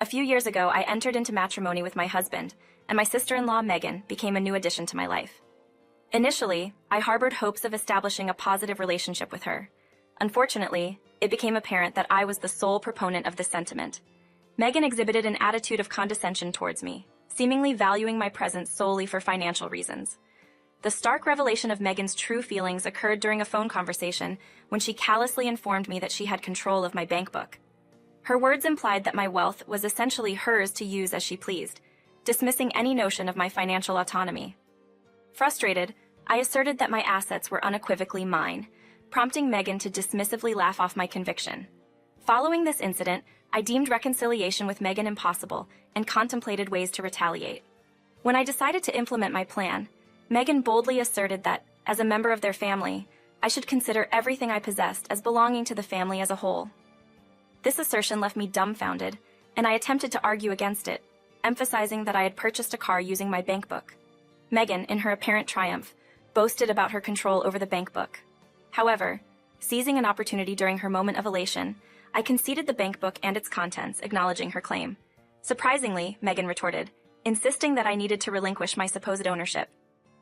A few years ago, I entered into matrimony with my husband, and my sister-in-law, Megan, became a new addition to my life. Initially, I harbored hopes of establishing a positive relationship with her. Unfortunately, it became apparent that I was the sole proponent of this sentiment. Megan exhibited an attitude of condescension towards me, seemingly valuing my presence solely for financial reasons. The stark revelation of Megan's true feelings occurred during a phone conversation when she callously informed me that she had control of my bank book. Her words implied that my wealth was essentially hers to use as she pleased, dismissing any notion of my financial autonomy. Frustrated, I asserted that my assets were unequivocally mine, prompting Megan to dismissively laugh off my conviction. Following this incident, I deemed reconciliation with Megan impossible and contemplated ways to retaliate. When I decided to implement my plan, Megan boldly asserted that, as a member of their family, I should consider everything I possessed as belonging to the family as a whole. This assertion left me dumbfounded, and I attempted to argue against it, emphasizing that I had purchased a car using my bank book. Megan, in her apparent triumph, boasted about her control over the bank book. However, seizing an opportunity during her moment of elation, I conceded the bank book and its contents, acknowledging her claim. Surprisingly, Megan retorted, insisting that I needed to relinquish my supposed ownership.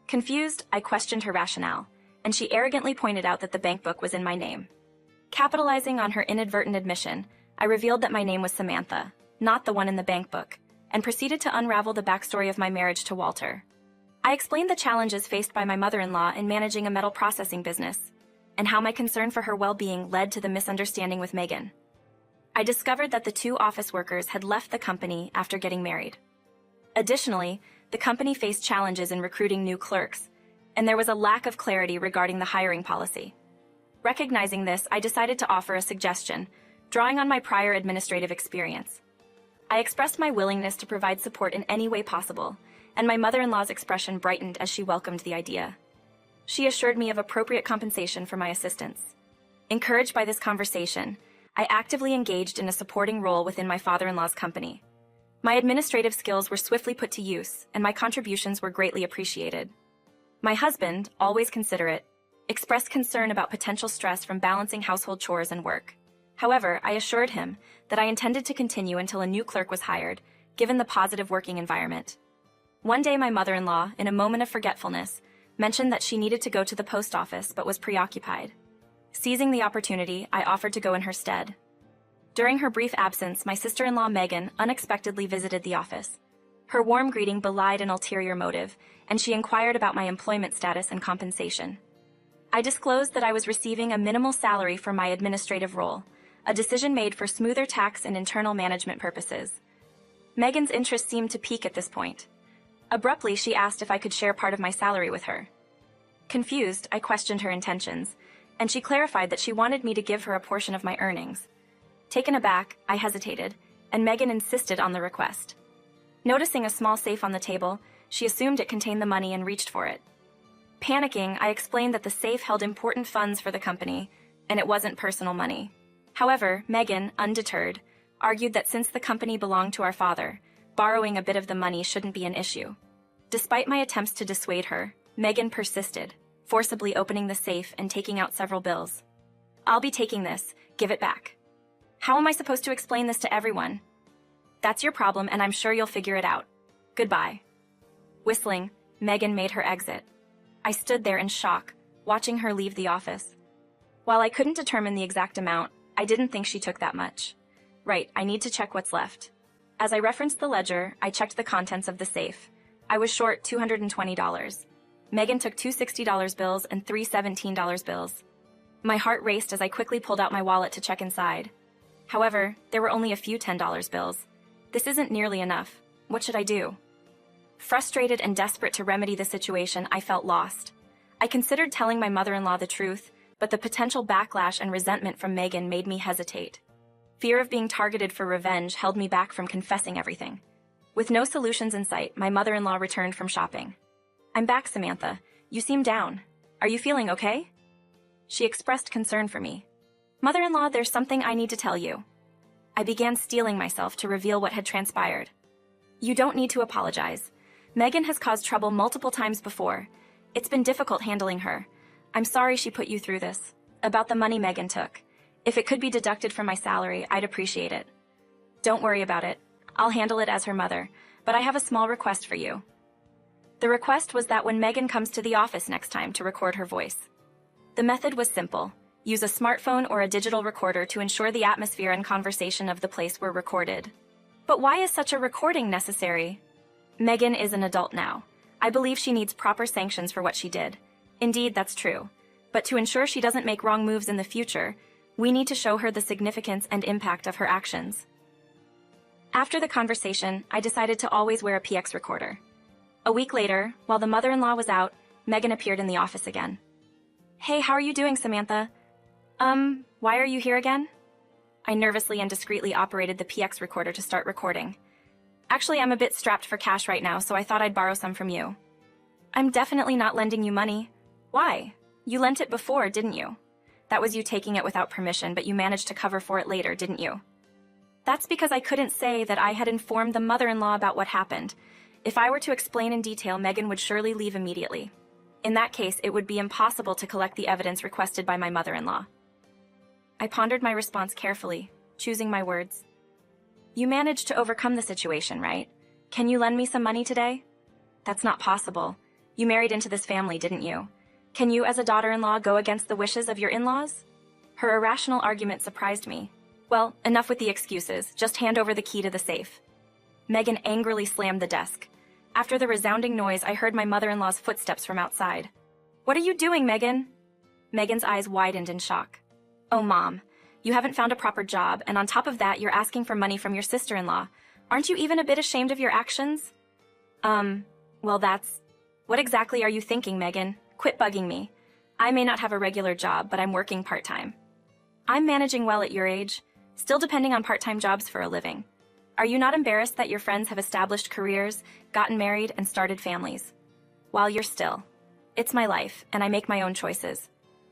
Confused, I questioned her rationale, and she arrogantly pointed out that the bank book was in my name. Capitalizing on her inadvertent admission, I revealed that my name was Samantha, not the one in the bank book, and proceeded to unravel the backstory of my marriage to Walter. I explained the challenges faced by my mother-in-law in managing a metal processing business, and how my concern for her well-being led to the misunderstanding with Megan. I discovered that the two office workers had left the company after getting married. Additionally, the company faced challenges in recruiting new clerks, and there was a lack of clarity regarding the hiring policy. Recognizing this, I decided to offer a suggestion, drawing on my prior administrative experience. I expressed my willingness to provide support in any way possible, and my mother-in-law's expression brightened as she welcomed the idea. She assured me of appropriate compensation for my assistance. Encouraged by this conversation, I actively engaged in a supporting role within my father-in-law's company. My administrative skills were swiftly put to use, and my contributions were greatly appreciated. My husband, always considerate, expressed concern about potential stress from balancing household chores and work. However, I assured him that I intended to continue until a new clerk was hired, given the positive working environment. One day, my mother-in-law, in a moment of forgetfulness, mentioned that she needed to go to the post office but was preoccupied. Seizing the opportunity, I offered to go in her stead. During her brief absence, my sister-in-law Megan unexpectedly visited the office. Her warm greeting belied an ulterior motive, and she inquired about my employment status and compensation. I disclosed that I was receiving a minimal salary for my administrative role, a decision made for smoother tax and internal management purposes. Megan's interest seemed to peak at this point. Abruptly, she asked if I could share part of my salary with her. Confused, I questioned her intentions, and she clarified that she wanted me to give her a portion of my earnings. Taken aback, I hesitated, and Megan insisted on the request. Noticing a small safe on the table, she assumed it contained the money and reached for it. Panicking, I explained that the safe held important funds for the company, and it wasn't personal money. However, Megan, undeterred, argued that since the company belonged to our father, borrowing a bit of the money shouldn't be an issue. Despite my attempts to dissuade her, Megan persisted, forcibly opening the safe and taking out several bills. "I'll be taking this, give it back." "How am I supposed to explain this to everyone?" "That's your problem, and I'm sure you'll figure it out. Goodbye." Whistling, Megan made her exit. I stood there in shock, watching her leave the office. While I couldn't determine the exact amount, I didn't think she took that much. Right, I need to check what's left. As I referenced the ledger, I checked the contents of the safe. I was short $220. Megan took two $60 bills and three $17 bills. My heart raced as I quickly pulled out my wallet to check inside. However, there were only a few $10 bills. This isn't nearly enough. What should I do? Frustrated and desperate to remedy the situation, I felt lost. I considered telling my mother-in-law the truth, but the potential backlash and resentment from Megan made me hesitate. Fear of being targeted for revenge held me back from confessing everything. With no solutions in sight, my mother-in-law returned from shopping. "I'm back, Samantha. You seem down. Are you feeling okay?" She expressed concern for me. "Mother-in-law, there's something I need to tell you." I began steeling myself to reveal what had transpired. "You don't need to apologize. Megan has caused trouble multiple times before. It's been difficult handling her. I'm sorry she put you through this. About the money Megan took. If it could be deducted from my salary, I'd appreciate it." "Don't worry about it. I'll handle it as her mother, but I have a small request for you. The request was that when Megan comes to the office next time to record her voice. The method was simple. Use a smartphone or a digital recorder to ensure the atmosphere and conversation of the place were recorded. But why is such a recording necessary? Megan is an adult now. I believe she needs proper sanctions for what she did. Indeed, that's true. But to ensure she doesn't make wrong moves in the future, we need to show her the significance and impact of her actions. After the conversation, I decided to always wear a PX recorder. A week later, while the mother-in-law was out, Megan appeared in the office again. Hey, how are you doing, Samantha? Why are you here again? I nervously and discreetly operated the PX recorder to start recording. Actually, I'm a bit strapped for cash right now, so I thought I'd borrow some from you. I'm definitely not lending you money. Why? You lent it before, didn't you? That was you taking it without permission, but you managed to cover for it later, didn't you? That's because I couldn't say that I had informed the mother-in-law about what happened. If I were to explain in detail, Megan would surely leave immediately. In that case, it would be impossible to collect the evidence requested by my mother-in-law. I pondered my response carefully, choosing my words. You managed to overcome the situation, right? Can you lend me some money today? That's not possible. You married into this family, didn't you? Can you, as a daughter-in-law, go against the wishes of your in-laws? Her irrational argument surprised me. Well, enough with the excuses. Just hand over the key to the safe. Megan angrily slammed the desk. After the resounding noise, I heard my mother-in-law's footsteps from outside. What are you doing, Megan? Megan's eyes widened in shock. Oh, Mom, you haven't found a proper job, and on top of that, you're asking for money from your sister-in-law. Aren't you even a bit ashamed of your actions? Well, that's... What exactly are you thinking, Megan? Quit bugging me. I may not have a regular job, but I'm working part-time. I'm managing well at your age, still depending on part-time jobs for a living. Are you not embarrassed that your friends have established careers, gotten married, and started families? While you're still. It's my life, and I make my own choices.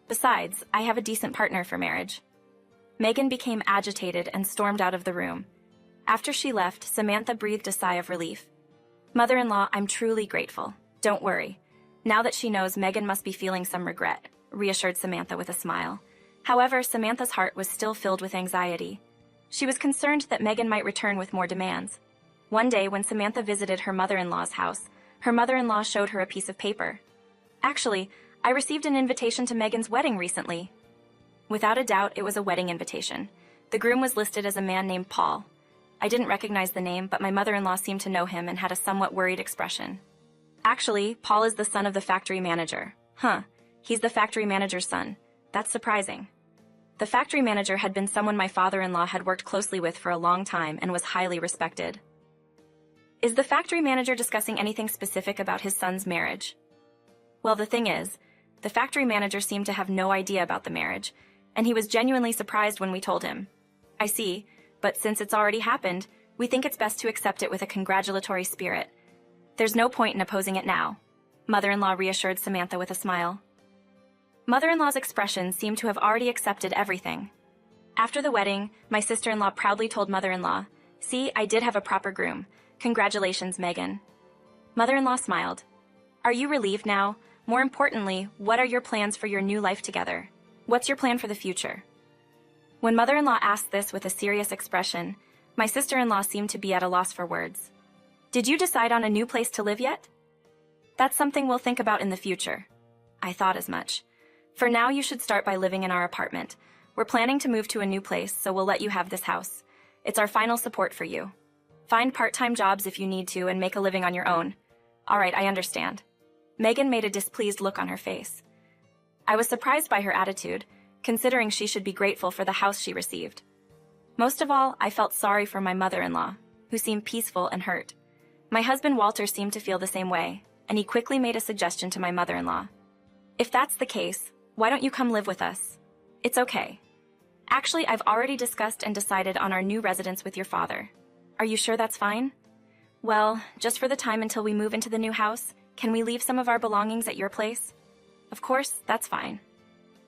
Besides, I have a decent partner for marriage. Megan became agitated and stormed out of the room. After she left, Samantha breathed a sigh of relief. Mother-in-law, I'm truly grateful. Don't worry. Now that she knows, Megan must be feeling some regret, reassured Samantha with a smile. However, Samantha's heart was still filled with anxiety. She was concerned that Megan might return with more demands. One day, when Samantha visited her mother-in-law's house, her mother-in-law showed her a piece of paper. Actually, I received an invitation to Megan's wedding recently. Without a doubt, it was a wedding invitation. The groom was listed as a man named Paul. I didn't recognize the name, but my mother-in-law seemed to know him and had a somewhat worried expression. Actually, Paul is the son of the factory manager. He's the factory manager's son. That's surprising. The factory manager had been someone my father-in-law had worked closely with for a long time and was highly respected. Is the factory manager discussing anything specific about his son's marriage? Well, the thing is, the factory manager seemed to have no idea about the marriage, and he was genuinely surprised when we told him. I see, but since it's already happened, we think it's best to accept it with a congratulatory spirit. There's no point in opposing it now, Mother-in-law reassured Samantha with a smile. Mother-in-law's expression seemed to have already accepted everything. After the wedding, my sister-in-law proudly told Mother-in-law, "See, I did have a proper groom. Congratulations, Megan." Mother-in-law smiled. Are you relieved now? More importantly, what are your plans for your new life together? What's your plan for the future? When Mother-in-law asked this with a serious expression, my sister-in-law seemed to be at a loss for words. Did you decide on a new place to live yet? That's something we'll think about in the future. I thought as much. For now, you should start by living in our apartment. We're planning to move to a new place, so we'll let you have this house. It's our final support for you. Find part-time jobs if you need to and make a living on your own. All right, I understand. Megan made a displeased look on her face. I was surprised by her attitude, considering she should be grateful for the house she received. Most of all, I felt sorry for my mother-in-law, who seemed peaceful and hurt. My husband Walter seemed to feel the same way, and he quickly made a suggestion to my mother-in-law. If that's the case, why don't you come live with us? It's okay. Actually, I've already discussed and decided on our new residence with your father. Are you sure that's fine? Well, just for the time until we move into the new house, can we leave some of our belongings at your place? Of course, that's fine.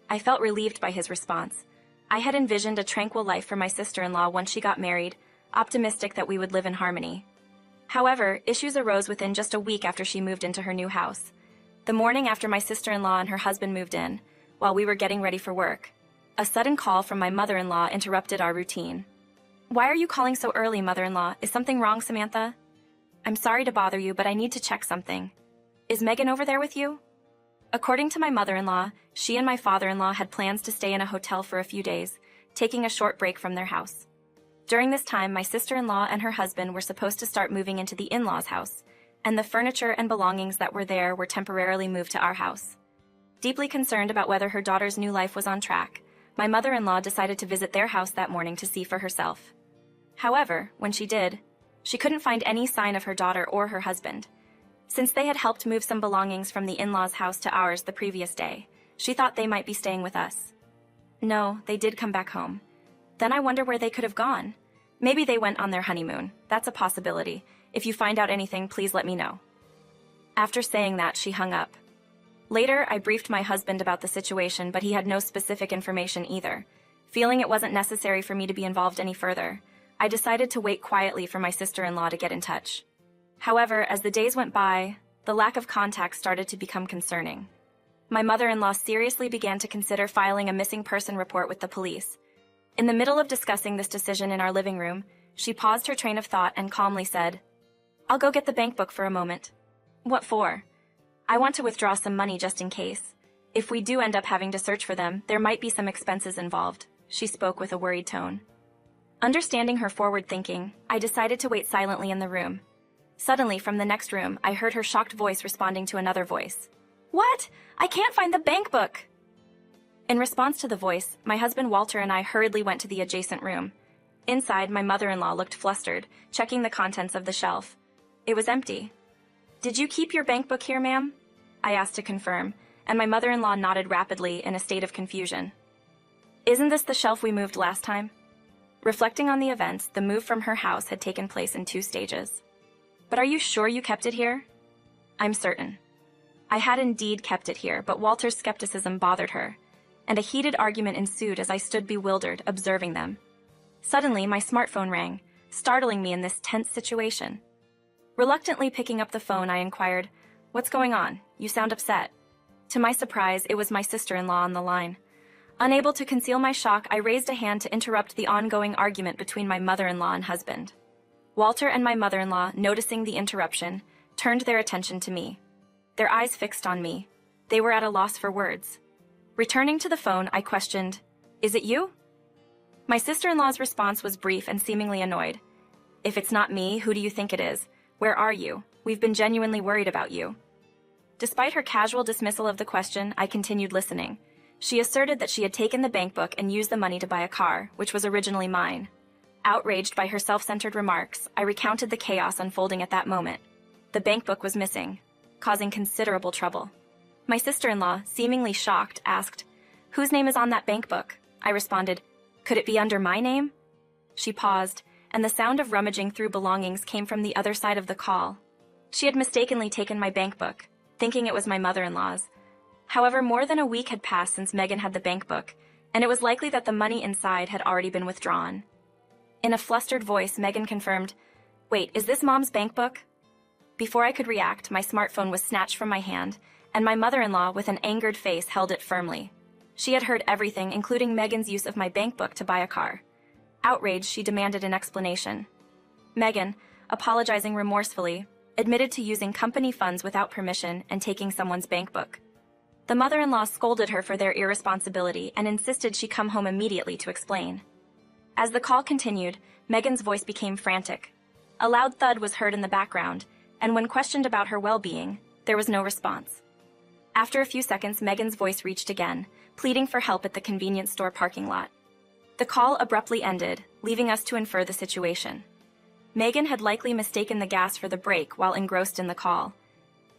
I felt relieved by his response. I had envisioned a tranquil life for my sister-in-law once she got married, optimistic that we would live in harmony. However, issues arose within just a week after she moved into her new house. The morning after my sister-in-law and her husband moved in, while we were getting ready for work, a sudden call from my mother-in-law interrupted our routine. Why are you calling so early, mother-in-law? Is something wrong, Samantha? I'm sorry to bother you, but I need to check something. Is Megan over there with you? According to my mother-in-law, she and my father-in-law had plans to stay in a hotel for a few days, taking a short break from their house. During this time, my sister-in-law and her husband were supposed to start moving into the in-laws' house, and the furniture and belongings that were there were temporarily moved to our house. Deeply concerned about whether her daughter's new life was on track, my mother-in-law decided to visit their house that morning to see for herself. However, when she did, she couldn't find any sign of her daughter or her husband. Since they had helped move some belongings from the in-laws' house to ours the previous day, she thought they might be staying with us. No, they did come back home. Then I wonder where they could have gone. Maybe they went on their honeymoon. That's a possibility. If you find out anything, please let me know. After saying that, she hung up. Later, I briefed my husband about the situation, but he had no specific information either. Feeling it wasn't necessary for me to be involved any further, I decided to wait quietly for my sister-in-law to get in touch. However, as the days went by, the lack of contact started to become concerning. My mother-in-law seriously began to consider filing a missing person report with the police. In the middle of discussing this decision in our living room, she paused her train of thought and calmly said, "I'll go get the bank book for a moment." "What for?" "I want to withdraw some money just in case. If we do end up having to search for them, there might be some expenses involved," she spoke with a worried tone. Understanding her forward thinking, I decided to wait silently in the room. Suddenly, from the next room, I heard her shocked voice responding to another voice. "What? I can't find the bank book!" In response to the voice, my husband Walter and I hurriedly went to the adjacent room. Inside, my mother-in-law looked flustered, checking the contents of the shelf. It was empty. "Did you keep your bank book here, ma'am?" I asked to confirm, and my mother-in-law nodded rapidly in a state of confusion. "Isn't this the shelf we moved last time?" Reflecting on the events, the move from her house had taken place in 2 stages. "But are you sure you kept it here?" "I'm certain." I had indeed kept it here, but Walter's skepticism bothered her, and a heated argument ensued as I stood bewildered, observing them. Suddenly, my smartphone rang, startling me in this tense situation. Reluctantly picking up the phone, I inquired, "What's going on? You sound upset." To my surprise, it was my sister-in-law on the line. Unable to conceal my shock, I raised a hand to interrupt the ongoing argument between my mother-in-law and husband. Walter and my mother-in-law, noticing the interruption, turned their attention to me. Their eyes fixed on me. They were at a loss for words. Returning to the phone, I questioned, "Is it you?" My sister-in-law's response was brief and seemingly annoyed. "If it's not me, who do you think it is? Where are you? We've been genuinely worried about you." Despite her casual dismissal of the question, I continued listening. She asserted that she had taken the bank book and used the money to buy a car, which was originally mine. Outraged by her self-centered remarks, I recounted the chaos unfolding at that moment. The bank book was missing, causing considerable trouble. My sister-in-law, seemingly shocked, asked, "Whose name is on that bank book?" I responded, "Could it be under my name?" She paused, and the sound of rummaging through belongings came from the other side of the call. She had mistakenly taken my bank book, thinking it was my mother-in-law's. However, more than a week had passed since Megan had the bank book, and it was likely that the money inside had already been withdrawn. In a flustered voice, Megan confirmed, "Wait, is this Mom's bank book?" Before I could react, my smartphone was snatched from my hand, and my mother-in-law, with an angered face, held it firmly. She had heard everything, including Megan's use of my bank book to buy a car. Outraged, she demanded an explanation. Megan, apologizing remorsefully, admitted to using company funds without permission and taking someone's bank book. The mother-in-law scolded her for their irresponsibility and insisted she come home immediately to explain. As the call continued, Megan's voice became frantic. A loud thud was heard in the background, and when questioned about her well-being, there was no response. After a few seconds, Megan's voice reached again, pleading for help at the convenience store parking lot. The call abruptly ended, leaving us to infer the situation. Megan had likely mistaken the gas for the brake while engrossed in the call.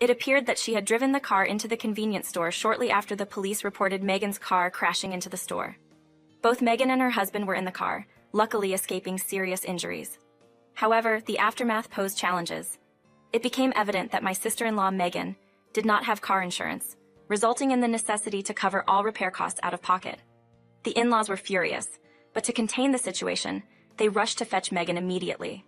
It appeared that she had driven the car into the convenience store shortly after the police reported Megan's car crashing into the store. Both Megan and her husband were in the car, luckily escaping serious injuries. However, the aftermath posed challenges. It became evident that my sister-in-law, Megan, did not have car insurance, resulting in the necessity to cover all repair costs out of pocket. The in-laws were furious, but to contain the situation, they rushed to fetch Megan immediately.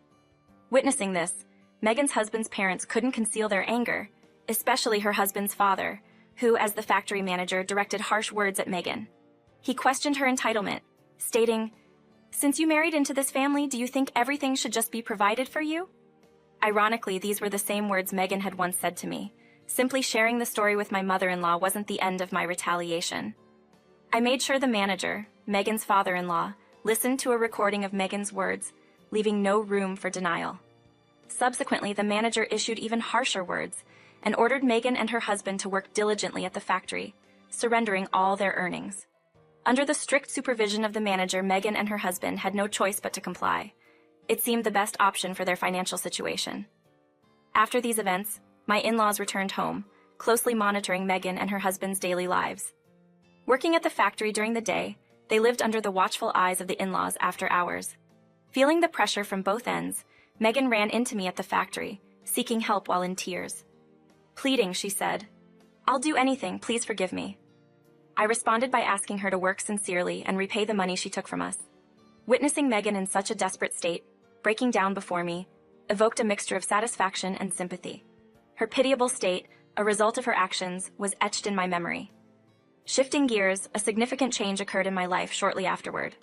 Witnessing this, Megan's husband's parents couldn't conceal their anger, especially her husband's father, who, as the factory manager, directed harsh words at Megan. He questioned her entitlement, stating, Since you married into this family, do you think everything should just be provided for you? Ironically, these were the same words Megan had once said to me. Simply sharing the story with my mother-in-law wasn't the end of my retaliation. I made sure the manager, Megan's father-in-law, listened to a recording of Megan's words, leaving no room for denial. Subsequently, the manager issued even harsher words and ordered Megan and her husband to work diligently at the factory, surrendering all their earnings. Under the strict supervision of the manager, Megan and her husband had no choice but to comply. It seemed the best option for their financial situation. After these events, my in-laws returned home, closely monitoring Megan and her husband's daily lives. Working at the factory during the day, they lived under the watchful eyes of the in-laws after hours. Feeling the pressure from both ends, Megan ran into me at the factory, seeking help while in tears. Pleading, she said, "I'll do anything, please forgive me." I responded by asking her to work sincerely and repay the money she took from us. Witnessing Megan in such a desperate state, breaking down before me, evoked a mixture of satisfaction and sympathy. Her pitiable state, a result of her actions, was etched in my memory. Shifting gears, a significant change occurred in my life shortly afterward.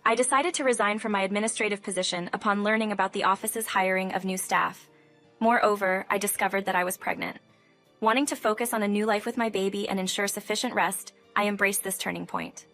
I decided to resign from my administrative position upon learning about the office's hiring of new staff. Moreover, I discovered that I was pregnant. Wanting to focus on a new life with my baby and ensure sufficient rest, I embraced this turning point.